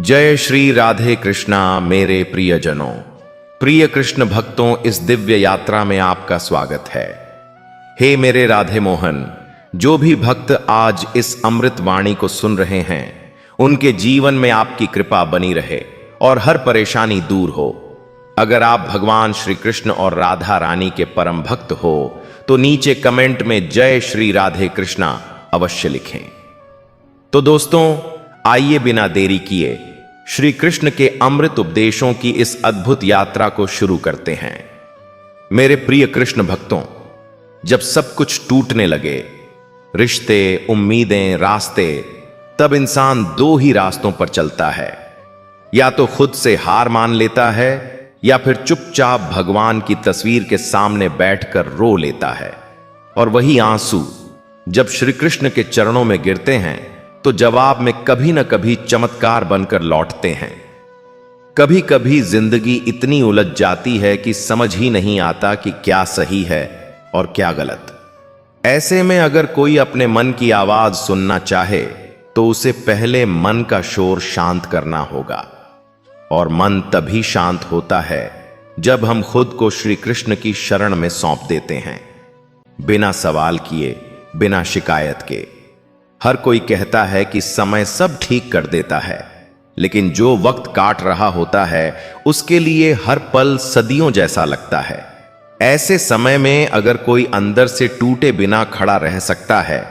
जय श्री राधे कृष्णा मेरे प्रियजनों। प्रिय कृष्ण भक्तों, इस दिव्य यात्रा में आपका स्वागत है। हे मेरे राधे मोहन, जो भी भक्त आज इस अमृत वाणी को सुन रहे हैं, उनके जीवन में आपकी कृपा बनी रहे और हर परेशानी दूर हो। अगर आप भगवान श्री कृष्ण और राधा रानी के परम भक्त हो तो नीचे कमेंट में जय श्री राधे कृष्णा अवश्य लिखें। तो दोस्तों, आइए बिना देरी किए श्री कृष्ण के अमृत उपदेशों की इस अद्भुत यात्रा को शुरू करते हैं। मेरे प्रिय कृष्ण भक्तों, जब सब कुछ टूटने लगे, रिश्ते, उम्मीदें, रास्ते, तब इंसान दो ही रास्तों पर चलता है। या तो खुद से हार मान लेता है या फिर चुपचाप भगवान की तस्वीर के सामने बैठकर रो लेता है। और वही आंसू जब श्री कृष्ण के चरणों में गिरते हैं तो जवाब में कभी न कभी चमत्कार बनकर लौटते हैं। कभी कभी जिंदगी इतनी उलझ जाती है कि समझ ही नहीं आता कि क्या सही है और क्या गलत। ऐसे में अगर कोई अपने मन की आवाज सुनना चाहे तो उसे पहले मन का शोर शांत करना होगा। और मन तभी शांत होता है जब हम खुद को श्री कृष्ण की शरण में सौंप देते हैं, बिना सवाल किए, बिना शिकायत के। हर कोई कहता है कि समय सब ठीक कर देता है, लेकिन जो वक्त काट रहा होता है उसके लिए हर पल सदियों जैसा लगता है। ऐसे समय में अगर कोई अंदर से टूटे बिना खड़ा रह सकता है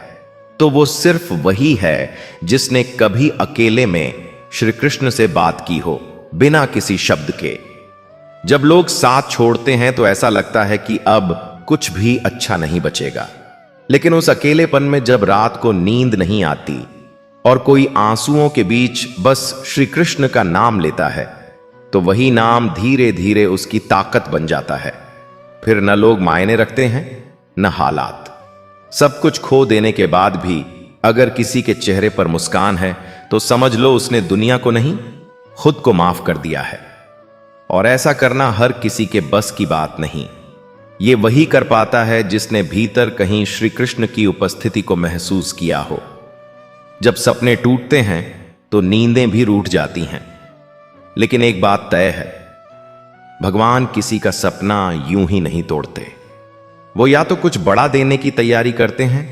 तो वो सिर्फ वही है जिसने कभी अकेले में श्री कृष्ण से बात की हो, बिना किसी शब्द के। जब लोग साथ छोड़ते हैं तो ऐसा लगता है कि अब कुछ भी अच्छा नहीं बचेगा, लेकिन उस अकेलेपन में जब रात को नींद नहीं आती और कोई आंसुओं के बीच बस श्री कृष्ण का नाम लेता है, तो वही नाम धीरे धीरे उसकी ताकत बन जाता है। फिर न लोग मायने रखते हैं न हालात। सब कुछ खो देने के बाद भी अगर किसी के चेहरे पर मुस्कान है तो समझ लो उसने दुनिया को नहीं, खुद को माफ कर दिया है। और ऐसा करना हर किसी के बस की बात नहीं। ये वही कर पाता है जिसने भीतर कहीं श्री कृष्ण की उपस्थिति को महसूस किया हो। जब सपने टूटते हैं तो नींदें भी रूठ जाती हैं, लेकिन एक बात तय है, भगवान किसी का सपना यूं ही नहीं तोड़ते। वो या तो कुछ बड़ा देने की तैयारी करते हैं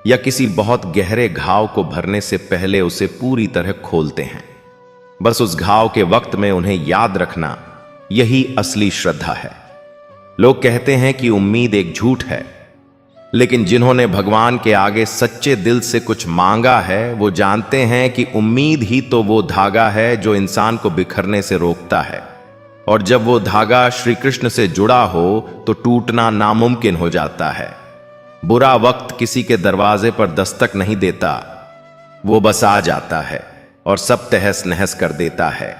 या किसी बहुत गहरे घाव को भरने से पहले उसे पूरी तरह खोलते हैं। बस उस घाव के वक्त में उन्हें याद रखना, यही असली श्रद्धा है। लोग कहते हैं कि उम्मीद एक झूठ है, लेकिन जिन्होंने भगवान के आगे सच्चे दिल से कुछ मांगा है वो जानते हैं कि उम्मीद ही तो वो धागा है जो इंसान को बिखरने से रोकता है। और जब वो धागा श्री कृष्ण से जुड़ा हो तो टूटना नामुमकिन हो जाता है। बुरा वक्त किसी के दरवाजे पर दस्तक नहीं देता, वो बस आ जाता है और सब तहस नहस कर देता है।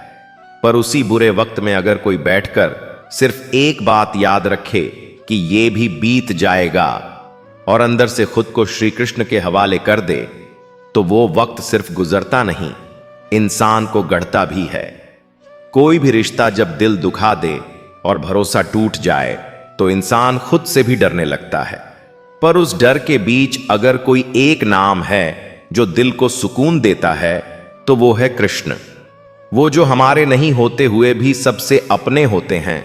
पर उसी बुरे वक्त में अगर कोई बैठकर सिर्फ एक बात याद रखे कि ये भी बीत जाएगा और अंदर से खुद को श्री कृष्ण के हवाले कर दे, तो वो वक्त सिर्फ गुजरता नहीं, इंसान को गढ़ता भी है। कोई भी रिश्ता जब दिल दुखा दे और भरोसा टूट जाए तो इंसान खुद से भी डरने लगता है। पर उस डर के बीच अगर कोई एक नाम है जो दिल को सुकून देता है तो वो है कृष्ण। वो जो हमारे नहीं होते हुए भी सबसे अपने होते हैं,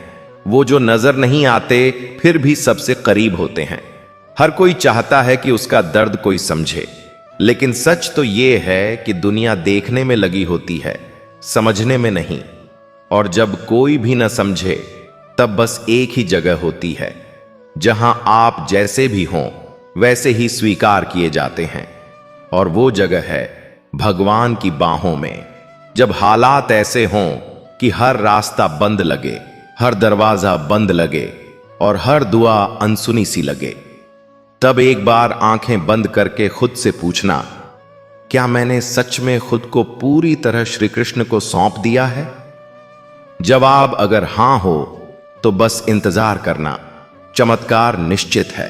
वो जो नजर नहीं आते फिर भी सबसे करीब होते हैं। हर कोई चाहता है कि उसका दर्द कोई समझे, लेकिन सच तो ये है कि दुनिया देखने में लगी होती है, समझने में नहीं। और जब कोई भी न समझे तब बस एक ही जगह होती है जहां आप जैसे भी हों वैसे ही स्वीकार किए जाते हैं, और वो जगह है भगवान की बाहों में। जब हालात ऐसे हों कि हर रास्ता बंद लगे, हर दरवाजा बंद लगे और हर दुआ अनसुनी सी लगे, तब एक बार आंखें बंद करके खुद से पूछना, क्या मैंने सच में खुद को पूरी तरह श्री कृष्ण को सौंप दिया है? जवाब अगर हां हो तो बस इंतजार करना, चमत्कार निश्चित है।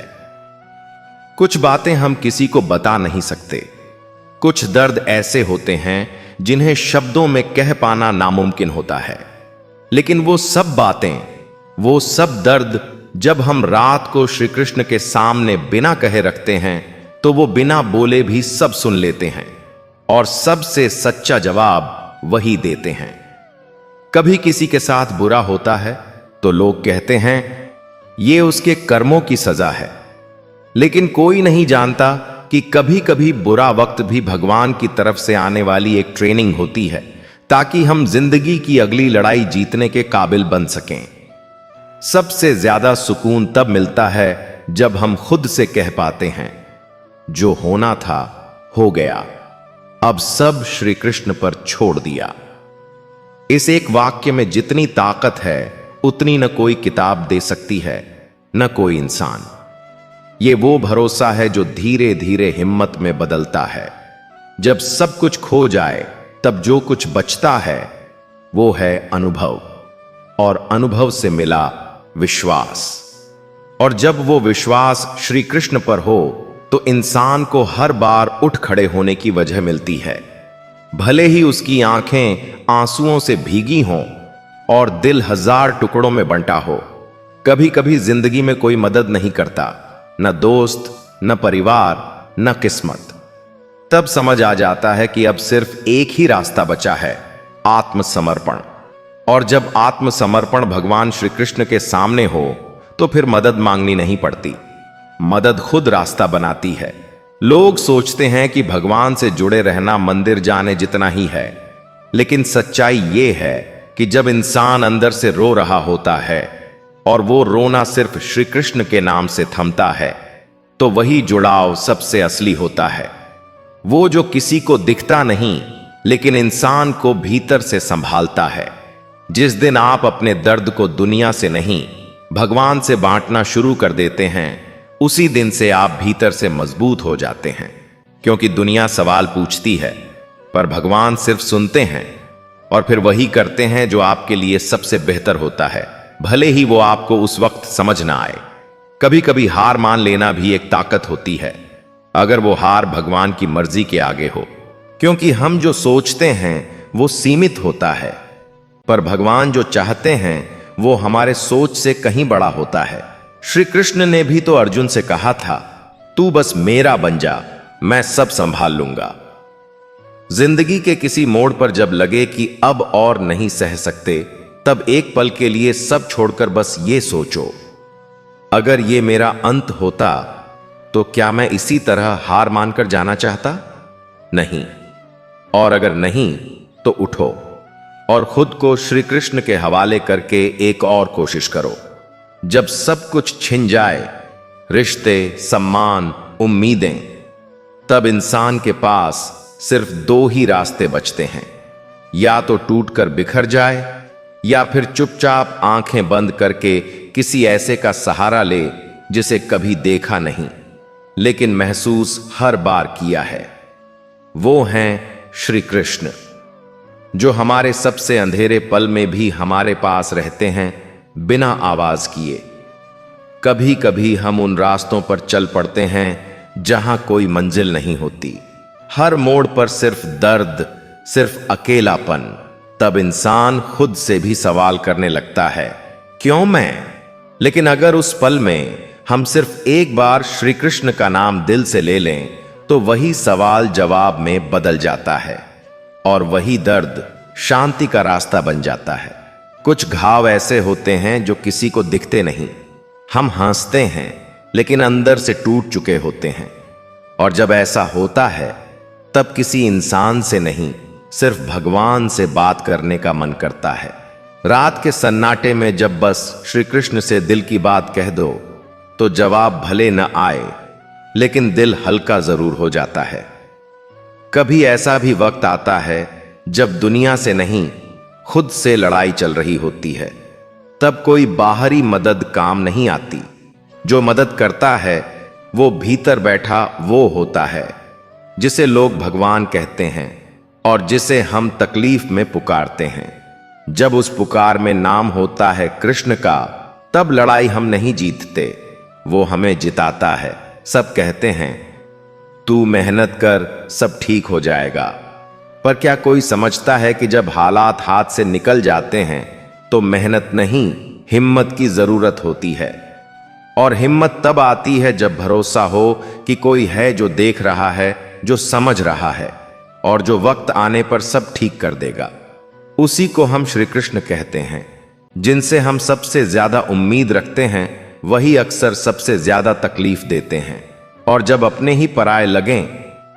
कुछ बातें हम किसी को बता नहीं सकते। कुछ दर्द ऐसे होते हैं जिन्हें शब्दों में कह पाना नामुमकिन होता है, लेकिन वो सब बातें, वो सब दर्द जब हम रात को श्री कृष्ण के सामने बिना कहे रखते हैं तो वो बिना बोले भी सब सुन लेते हैं। और सबसे सच्चा जवाब वही देते हैं। कभी किसी के साथ बुरा होता है तो लोग कहते हैं ये उसके कर्मों की सजा है, लेकिन कोई नहीं जानता कि कभी कभी बुरा वक्त भी भगवान की तरफ से आने वाली एक ट्रेनिंग होती है, ताकि हम जिंदगी की अगली लड़ाई जीतने के काबिल बन सकें। सबसे ज्यादा सुकून तब मिलता है जब हम खुद से कह पाते हैं जो होना था हो गया, अब सब श्री कृष्ण पर छोड़ दिया। इस एक वाक्य में जितनी ताकत है उतनी न कोई किताब दे सकती है, न कोई इंसान। ये वो भरोसा है जो धीरे धीरे हिम्मत में बदलता है। जब सब कुछ खो जाए तब जो कुछ बचता है वो है अनुभव, और अनुभव से मिला विश्वास। और जब वो विश्वास श्री कृष्ण पर हो तो इंसान को हर बार उठ खड़े होने की वजह मिलती है। भले ही उसकी आंखें आंसुओं से भीगी हों और दिल 1000 टुकड़ों में बंटा हो। कभी कभी जिंदगी में कोई मदद नहीं करता, न दोस्त, न परिवार, न किस्मत। तब समझ आ जाता है कि अब सिर्फ एक ही रास्ता बचा है, आत्मसमर्पण। और जब आत्मसमर्पण भगवान श्री कृष्ण के सामने हो तो फिर मदद मांगनी नहीं पड़ती, मदद खुद रास्ता बनाती है। लोग सोचते हैं कि भगवान से जुड़े रहना मंदिर जाने जितना ही है, लेकिन सच्चाई ये है कि जब इंसान अंदर से रो रहा होता है और वो रोना सिर्फ श्री कृष्ण के नाम से थमता है, तो वही जुड़ाव सबसे असली होता है। वो जो किसी को दिखता नहीं लेकिन इंसान को भीतर से संभालता है। जिस दिन आप अपने दर्द को दुनिया से नहीं भगवान से बांटना शुरू कर देते हैं, उसी दिन से आप भीतर से मजबूत हो जाते हैं। क्योंकि दुनिया सवाल पूछती है पर भगवान सिर्फ सुनते हैं और फिर वही करते हैं जो आपके लिए सबसे बेहतर होता है, भले ही वो आपको उस वक्त समझ ना आए। कभी कभी हार मान लेना भी एक ताकत होती है, अगर वो हार भगवान की मर्जी के आगे हो। क्योंकि हम जो सोचते हैं वो सीमित होता है, पर भगवान जो चाहते हैं वो हमारे सोच से कहीं बड़ा होता है। श्री कृष्ण ने भी तो अर्जुन से कहा था, तू बस मेरा बन जा, मैं सब संभाल लूंगा। जिंदगी के किसी मोड़ पर जब लगे कि अब और नहीं सह सकते, तब एक पल के लिए सब छोड़कर बस ये सोचो, अगर ये मेरा अंत होता तो क्या मैं इसी तरह हार मानकर जाना चाहता? नहीं। और अगर नहीं तो उठो और खुद को श्री कृष्ण के हवाले करके एक और कोशिश करो। जब सब कुछ छिन जाए, रिश्ते, सम्मान, उम्मीदें, तब इंसान के पास सिर्फ 2 ही रास्ते बचते हैं, या तो टूटकर बिखर जाए या फिर चुपचाप आंखें बंद करके किसी ऐसे का सहारा ले जिसे कभी देखा नहीं लेकिन महसूस हर बार किया है। वो हैं श्री कृष्ण, जो हमारे सबसे अंधेरे पल में भी हमारे पास रहते हैं बिना आवाज किए। कभी कभी हम उन रास्तों पर चल पड़ते हैं जहां कोई मंजिल नहीं होती, हर मोड़ पर सिर्फ दर्द, सिर्फ अकेलापन। तब इंसान खुद से भी सवाल करने लगता है, क्यों मैं? लेकिन अगर उस पल में हम सिर्फ एक बार श्री कृष्ण का नाम दिल से ले लें तो वही सवाल जवाब में बदल जाता है और वही दर्द शांति का रास्ता बन जाता है। कुछ घाव ऐसे होते हैं जो किसी को दिखते नहीं, हम हंसते हैं लेकिन अंदर से टूट चुके होते हैं। और जब ऐसा होता है तब किसी इंसान से नहीं, सिर्फ भगवान से बात करने का मन करता है। रात के सन्नाटे में जब बस श्री कृष्ण से दिल की बात कह दो तो जवाब भले न आए लेकिन दिल हल्का जरूर हो जाता है। कभी ऐसा भी वक्त आता है जब दुनिया से नहीं, खुद से लड़ाई चल रही होती है। तब कोई बाहरी मदद काम नहीं आती, जो मदद करता है वो भीतर बैठा वो होता है जिसे लोग भगवान कहते हैं और जिसे हम तकलीफ में पुकारते हैं। जब उस पुकार में नाम होता है कृष्ण का, तब लड़ाई हम नहीं जीतते, वो हमें जिताता है। सब कहते हैं तू मेहनत कर, सब ठीक हो जाएगा, पर क्या कोई समझता है कि जब हालात हाथ से निकल जाते हैं तो मेहनत नहीं, हिम्मत की जरूरत होती है। और हिम्मत तब आती है जब भरोसा हो कि कोई है जो देख रहा है, जो समझ रहा है और जो वक्त आने पर सब ठीक कर देगा। उसी को हम श्री कृष्ण कहते हैं। जिनसे हम सबसे ज्यादा उम्मीद रखते हैं वही अक्सर सबसे ज्यादा तकलीफ देते हैं, और जब अपने ही पराये लगें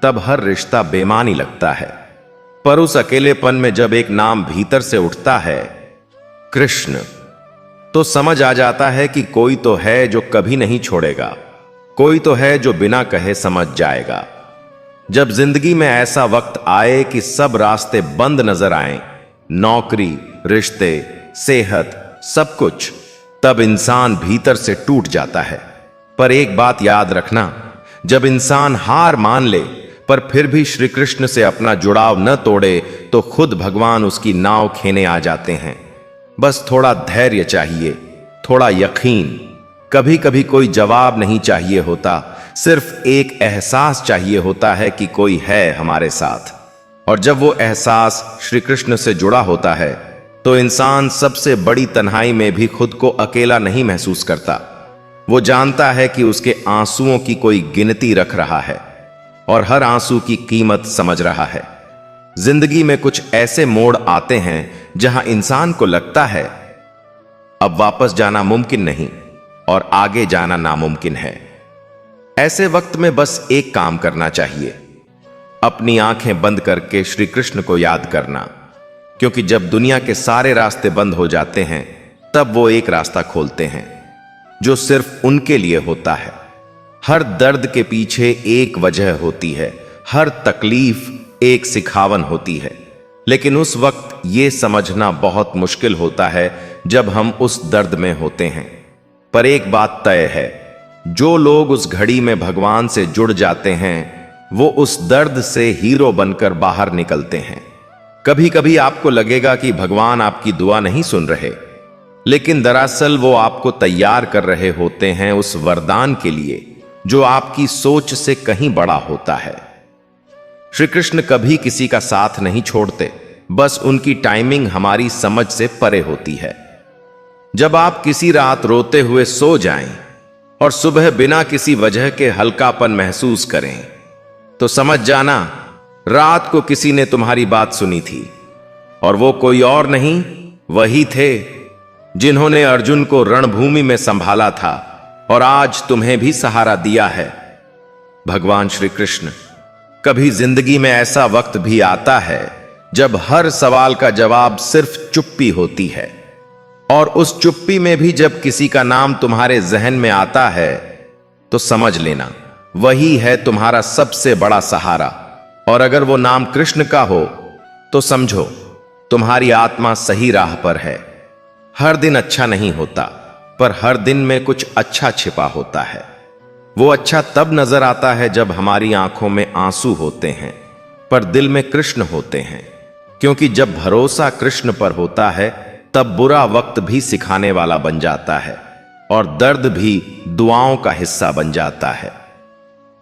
तब हर रिश्ता बेमानी लगता है। पर उस अकेलेपन में जब एक नाम भीतर से उठता है, कृष्ण, तो समझ आ जाता है कि कोई तो है जो कभी नहीं छोड़ेगा, कोई तो है जो बिना कहे समझ जाएगा। जब जिंदगी में ऐसा वक्त आए कि सब रास्ते बंद नजर आए, नौकरी, रिश्ते, सेहत, सब कुछ, तब इंसान भीतर से टूट जाता है। पर एक बात याद रखना, जब इंसान हार मान ले पर फिर भी श्री कृष्ण से अपना जुड़ाव न तोड़े तो खुद भगवान उसकी नाव खेने आ जाते हैं। बस थोड़ा धैर्य चाहिए, थोड़ा यकीन। कभी कभी कोई जवाब नहीं चाहिए होता, सिर्फ एक एहसास चाहिए होता है कि कोई है हमारे साथ। और जब वो एहसास श्री कृष्ण से जुड़ा होता है तो इंसान सबसे बड़ी तन्हाई में भी खुद को अकेला नहीं महसूस करता। वो जानता है कि उसके आंसुओं की कोई गिनती रख रहा है और हर आंसू की कीमत समझ रहा है। जिंदगी में कुछ ऐसे मोड़ आते हैं जहां इंसान को लगता है अब वापस जाना मुमकिन नहीं और आगे जाना नामुमकिन है। ऐसे वक्त में बस एक काम करना चाहिए, अपनी आंखें बंद करके श्री कृष्ण को याद करना, क्योंकि जब दुनिया के सारे रास्ते बंद हो जाते हैं तब वो एक रास्ता खोलते हैं जो सिर्फ उनके लिए होता है। हर दर्द के पीछे एक वजह होती है, हर तकलीफ एक सिखावन होती है, लेकिन उस वक्त ये समझना बहुत मुश्किल होता है जब हम उस दर्द में होते हैं। पर एक बात तय है, जो लोग उस घड़ी में भगवान से जुड़ जाते हैं वो उस दर्द से हीरो बनकर बाहर निकलते हैं। कभी कभी आपको लगेगा कि भगवान आपकी दुआ नहीं सुन रहे, लेकिन दरअसल वो आपको तैयार कर रहे होते हैं उस वरदान के लिए जो आपकी सोच से कहीं बड़ा होता है। श्री कृष्ण कभी किसी का साथ नहीं छोड़ते, बस उनकी टाइमिंग हमारी समझ से परे होती है। जब आप किसी रात रोते हुए सो जाएं और सुबह बिना किसी वजह के हल्कापन महसूस करें तो समझ जाना रात को किसी ने तुम्हारी बात सुनी थी, और वो कोई और नहीं, वही थे जिन्होंने अर्जुन को रणभूमि में संभाला था और आज तुम्हें भी सहारा दिया है। भगवान श्री कृष्ण। कभी जिंदगी में ऐसा वक्त भी आता है जब हर सवाल का जवाब सिर्फ चुप्पी होती है, और उस चुप्पी में भी जब किसी का नाम तुम्हारे जहन में आता है तो समझ लेना वही है तुम्हारा सबसे बड़ा सहारा। और अगर वो नाम कृष्ण का हो तो समझो तुम्हारी आत्मा सही राह पर है। हर दिन अच्छा नहीं होता, पर हर दिन में कुछ अच्छा छिपा होता है। वो अच्छा तब नजर आता है जब हमारी आंखों में आंसू होते हैं पर दिल में कृष्ण होते हैं, क्योंकि जब भरोसा कृष्ण पर होता है तब बुरा वक्त भी सिखाने वाला बन जाता है और दर्द भी दुआओं का हिस्सा बन जाता है।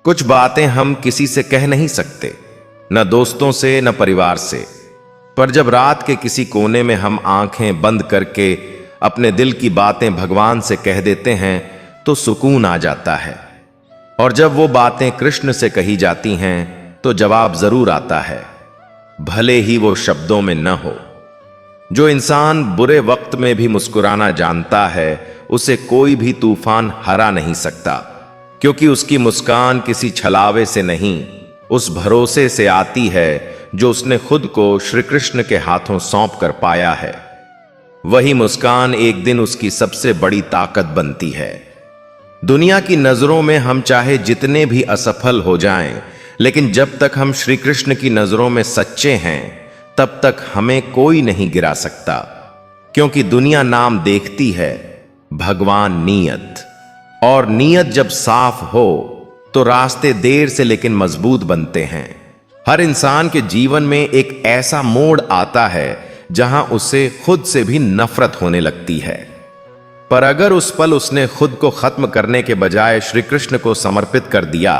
कुछ बातें हम किसी से कह नहीं सकते, न दोस्तों से न परिवार से, पर जब रात के किसी कोने में हम आंखें बंद करके अपने दिल की बातें भगवान से कह देते हैं तो सुकून आ जाता है। और जब वो बातें कृष्ण से कही जाती हैं तो जवाब जरूर आता है, भले ही वो शब्दों में न हो। जो इंसान बुरे वक्त में भी मुस्कुराना जानता है उसे कोई भी तूफान हरा नहीं सकता, क्योंकि उसकी मुस्कान किसी छलावे से नहीं, उस भरोसे से आती है जो उसने खुद को श्री कृष्ण के हाथों सौंप कर पाया है। वही मुस्कान एक दिन उसकी सबसे बड़ी ताकत बनती है। दुनिया की नजरों में हम चाहे जितने भी असफल हो जाएं, लेकिन जब तक हम श्री कृष्ण की नजरों में सच्चे हैं तब तक हमें कोई नहीं गिरा सकता, क्योंकि दुनिया नाम देखती है, भगवान नीयत। और नीयत जब साफ हो तो रास्ते देर से लेकिन मजबूत बनते हैं। हर इंसान के जीवन में एक ऐसा मोड़ आता है जहां उसे खुद से भी नफरत होने लगती है, पर अगर उस पल उसने खुद को खत्म करने के बजाय श्री कृष्ण को समर्पित कर दिया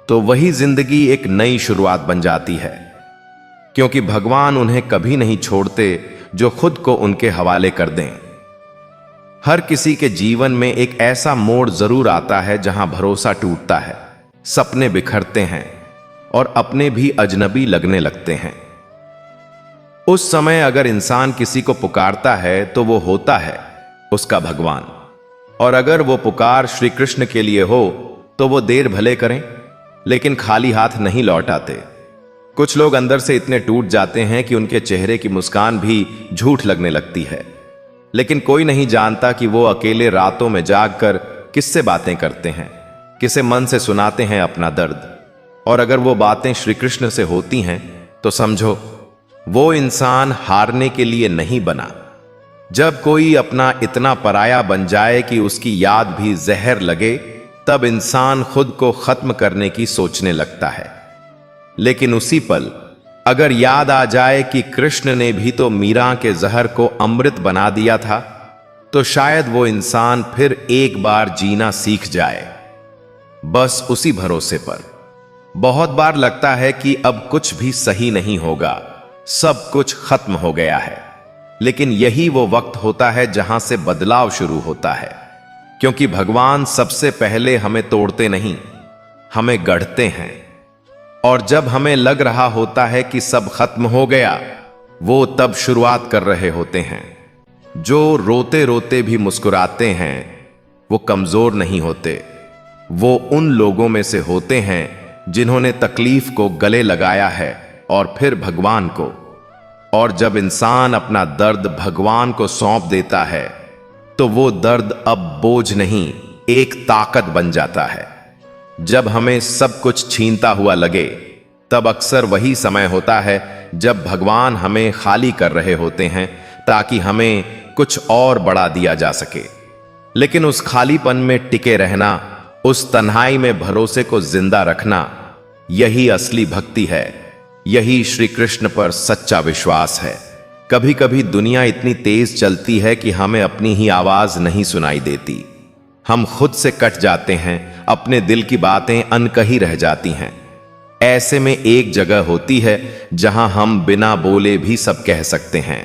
तो वही जिंदगी एक नई शुरुआत बन जाती है, क्योंकि भगवान उन्हें कभी नहीं छोड़ते जो खुद को उनके हवाले कर दें। हर किसी के जीवन में एक ऐसा मोड़ जरूर आता है जहां भरोसा टूटता है, सपने बिखरते हैं और अपने भी अजनबी लगने लगते हैं। उस समय अगर इंसान किसी को पुकारता है तो वो होता है उसका भगवान। और अगर वो पुकार श्री कृष्ण के लिए हो तो वो देर भले करें लेकिन खाली हाथ नहीं लौट आते। कुछ लोग अंदर से इतने टूट जाते हैं कि उनके चेहरे की मुस्कान भी झूठ लगने लगती है, लेकिन कोई नहीं जानता कि वो अकेले रातों में जागकर किससे बातें करते हैं, किसे मन से सुनाते हैं अपना दर्द। और अगर वो बातें श्री कृष्ण से होती हैं तो समझो वो इंसान हारने के लिए नहीं बना। जब कोई अपना इतना पराया बन जाए कि उसकी याद भी जहर लगे, तब इंसान खुद को खत्म करने की सोचने लगता है। लेकिन उसी पल अगर याद आ जाए कि कृष्ण ने भी तो मीरा के जहर को अमृत बना दिया था, तो शायद वो इंसान फिर एक बार जीना सीख जाए, बस उसी भरोसे पर। बहुत बार लगता है कि अब कुछ भी सही नहीं होगा, सब कुछ खत्म हो गया है। लेकिन यही वो वक्त होता है जहां से बदलाव शुरू होता है, क्योंकि भगवान सबसे पहले हमें तोड़ते नहीं, हमें गढ़ते हैं। और जब हमें लग रहा होता है कि सब खत्म हो गया, वो तब शुरुआत कर रहे होते हैं। जो रोते रोते भी मुस्कुराते हैं वो कमजोर नहीं होते, वो उन लोगों में से होते हैं जिन्होंने तकलीफ को गले लगाया है और फिर भगवान को। और जब इंसान अपना दर्द भगवान को सौंप देता है तो वो दर्द अब बोझ नहीं, एक ताकत बन जाता है। जब हमें सब कुछ छीनता हुआ लगे, तब अक्सर वही समय होता है जब भगवान हमें खाली कर रहे होते हैं ताकि हमें कुछ और बढ़ा दिया जा सके। लेकिन उस खालीपन में टिके रहना, उस तन्हाई में भरोसे को जिंदा रखना, यही असली भक्ति है, यही श्री कृष्ण पर सच्चा विश्वास है। कभी कभी दुनिया इतनी तेज चलती है कि हमें अपनी ही आवाज नहीं सुनाई देती। हम खुद से कट जाते हैं, अपने दिल की बातें अनकही रह जाती हैं। ऐसे में एक जगह होती है जहां हम बिना बोले भी सब कह सकते हैं,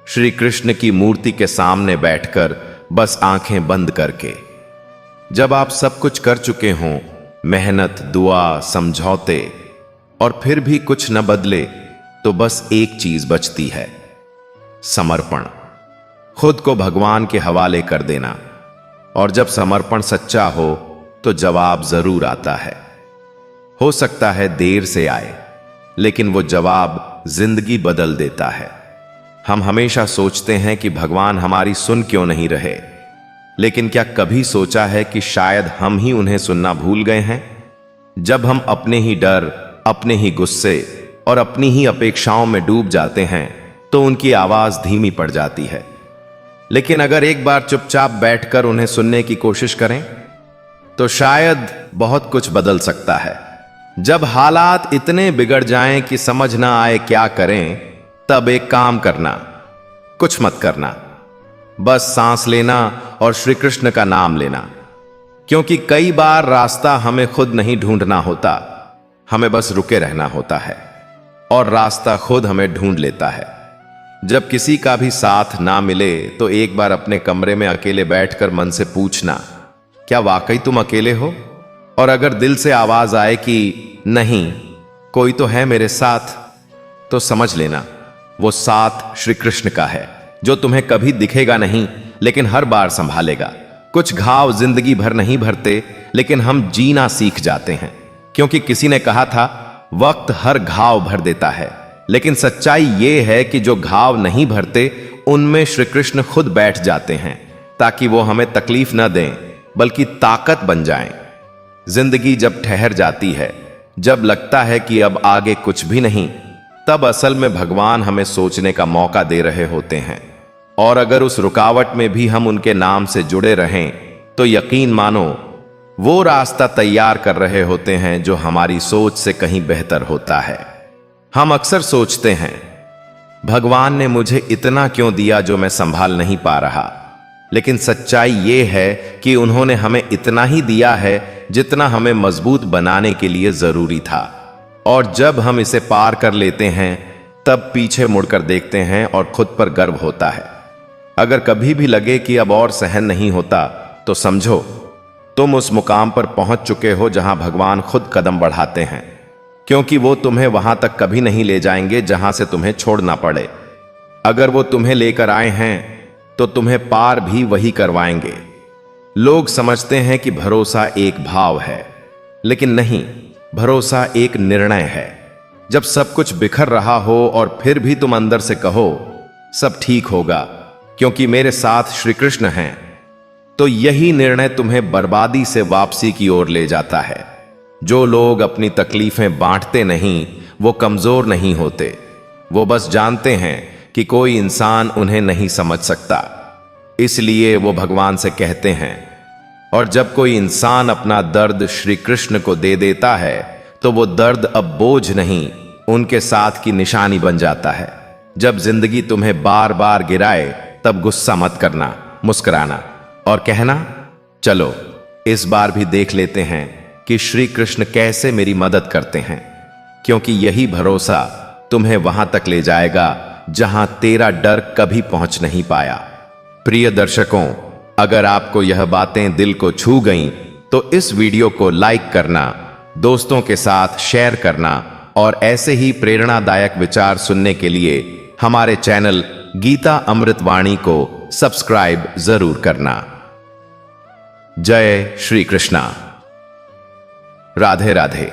श्री कृष्ण की मूर्ति के सामने बैठकर, बस आंखें बंद करके। जब आप सब कुछ कर चुके हों, मेहनत, दुआ, समझौते, और फिर भी कुछ न बदले, तो बस एक चीज बचती है, समर्पण। खुद को भगवान के हवाले कर देना। और जब समर्पण सच्चा हो तो जवाब जरूर आता है। हो सकता है देर से आए, लेकिन वो जवाब जिंदगी बदल देता है। हम हमेशा सोचते हैं कि भगवान हमारी सुन क्यों नहीं रहे, लेकिन क्या कभी सोचा है कि शायद हम ही उन्हें सुनना भूल गए हैं? जब हम अपने ही डर, अपने ही गुस्से और अपनी ही अपेक्षाओं में डूब जाते हैं तो उनकी आवाज धीमी पड़ जाती है। लेकिन अगर एक बार चुपचाप बैठकर उन्हें सुनने की कोशिश करें तो शायद बहुत कुछ बदल सकता है। जब हालात इतने बिगड़ जाएं कि समझ ना आए क्या करें, तब एक काम करना, कुछ मत करना, बस सांस लेना और श्री कृष्ण का नाम लेना। क्योंकि कई बार रास्ता हमें खुद नहीं ढूंढना होता, हमें बस रुके रहना होता है और रास्ता खुद हमें ढूंढ लेता है। जब किसी का भी साथ ना मिले तो एक बार अपने कमरे में अकेले बैठकर मन से पूछना, क्या वाकई तुम अकेले हो? और अगर दिल से आवाज आए कि नहीं, कोई तो है मेरे साथ, तो समझ लेना वो साथ श्री कृष्ण का है, जो तुम्हें कभी दिखेगा नहीं लेकिन हर बार संभालेगा। कुछ घाव जिंदगी भर नहीं भरते, लेकिन हम जीना सीख जाते हैं। क्योंकि किसी ने कहा था, वक्त हर घाव भर देता है, लेकिन सच्चाई यह है कि जो घाव नहीं भरते उनमें श्री कृष्ण खुद बैठ जाते हैं, ताकि वो हमें तकलीफ न दें बल्कि ताकत बन जाएं। जिंदगी जब ठहर जाती है, जब लगता है कि अब आगे कुछ भी नहीं, तब असल में भगवान हमें सोचने का मौका दे रहे होते हैं। और अगर उस रुकावट में भी हम उनके नाम से जुड़े रहें तो यकीन मानो वो रास्ता तैयार कर रहे होते हैं जो हमारी सोच से कहीं बेहतर होता है। हम अक्सर सोचते हैं, भगवान ने मुझे इतना क्यों दिया जो मैं संभाल नहीं पा रहा, लेकिन सच्चाई ये है कि उन्होंने हमें इतना ही दिया है जितना हमें मजबूत बनाने के लिए जरूरी था। और जब हम इसे पार कर लेते हैं तब पीछे मुड़कर देखते हैं और खुद पर गर्व होता है। अगर कभी भी लगे कि अब और सहन नहीं होता, तो समझो तुम उस मुकाम पर पहुंच चुके हो जहां भगवान खुद कदम बढ़ाते हैं। क्योंकि वो तुम्हें वहां तक कभी नहीं ले जाएंगे जहां से तुम्हें छोड़ना पड़े। अगर वो तुम्हें लेकर आए हैं तो तुम्हें पार भी वही करवाएंगे। लोग समझते हैं कि भरोसा एक भाव है, लेकिन नहीं, भरोसा एक निर्णय है। जब सब कुछ बिखर रहा हो और फिर भी तुम अंदर से कहो सब ठीक होगा क्योंकि मेरे साथ श्री कृष्ण हैं, तो यही निर्णय तुम्हें बर्बादी से वापसी की ओर ले जाता है। जो लोग अपनी तकलीफें बांटते नहीं वो कमजोर नहीं होते, वो बस जानते हैं कि कोई इंसान उन्हें नहीं समझ सकता, इसलिए वो भगवान से कहते हैं। और जब कोई इंसान अपना दर्द श्री कृष्ण को दे देता है तो वो दर्द अब बोझ नहीं, उनके साथ की निशानी बन जाता है। जब जिंदगी तुम्हें बार बार गिराए तब गुस्सा मत करना, मुस्कुराना और कहना चलो इस बार भी देख लेते हैं कि श्री कृष्ण कैसे मेरी मदद करते हैं, क्योंकि यही भरोसा तुम्हें वहां तक ले जाएगा जहां तेरा डर कभी पहुंच नहीं पाया। प्रिय दर्शकों, अगर आपको यह बातें दिल को छू गईं तो इस वीडियो को लाइक करना, दोस्तों के साथ शेयर करना और ऐसे ही प्रेरणादायक विचार सुनने के लिए हमारे चैनल गीता अमृतवाणी को सब्सक्राइब जरूर करना। जय श्री कृष्णा। राधे राधे।